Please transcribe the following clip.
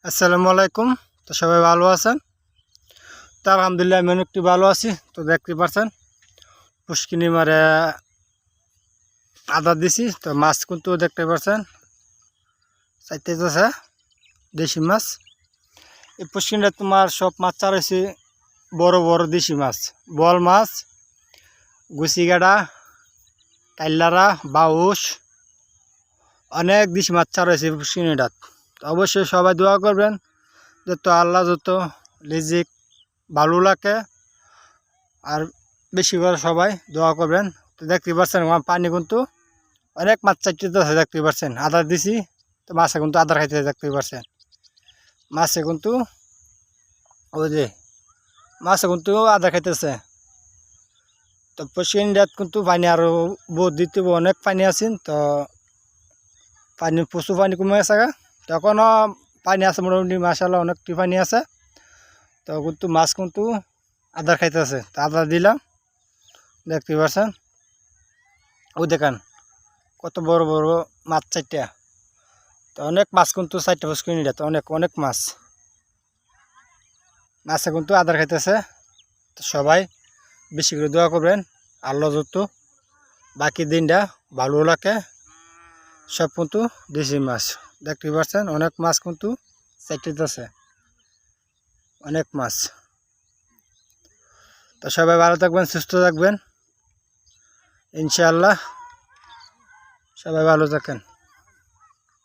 আসসালামু আলাইকুম। তো সবাই ভালো আছেন? তো আলহামদুলিল্লাহ আমি অনেকটি ভালো আছি। তো দেখতে পাচ্ছেন পুষ্কিনি মারে আদা দিছি। তো মাছ কিন্তু দেখতে পাচ্ছেন চাইতেছে দেশি মাছ। এই পুষ্কিনিটা তোমার সব মাছ চারাইছি বড় বড় দেশি মাছ, বল মাছ, গুছিগাড়া, কাইল্লারা, বাউস, অনেক দেশি মাছ চারাইছি পুষ্কিনিটাত। তো অবশ্যই সবাই দোয়া করবেন যত আল্লাহ যত রিজিক ভালো লাগে আর বেশি করে সবাই দোয়া করবেন। তো দেখতে পাচ্ছেন আমার পানি কিন্তু অনেক মাছ চাইতেছে, দেখতে পাচ্ছেন আদার দিছি। তো মাছে কিন্তু আদার খাইতে দেখতে পাচ্ছেন মাছে কিন্তু ওই যে মাছে কিন্তু আদা খাইতেছে। তো পশ্চিমটাত কিন্তু পানি আরও বহুত দিতে অনেক পানি আছেন। তো পানি প্রচুর পানি কমে গেছে গা, তখনও পানি আছে মোটামুটি মাসাল্লাহ অনেকটি পানি আছে। তো কিন্তু মাছ কিন্তু আদার খাইতেছে। তো আদা দিলাম দেখতে পাচ্ছেন, ও দেখান কত বড় বড় মাছ চারটা। তো অনেক মাছ কিন্তু চারটা পুষ্কিনিটা তো অনেক অনেক মাছ মাছে কিন্তু আদার খাইতেছে। তো সবাই বেশি করে দোয়া করবেন আল্লাহ যত বাকি দিনটা ভালো লাগে। সব কিন্তু দেশি মাছ দেখতে পাচ্ছেন, অনেক মাছ কিন্তু চারটেছে অনেক মাছ। তো সবাই ভালো থাকবেন, সুস্থ থাকবেন ইনশাআল্লাহ। সবাই ভালো থাকেন।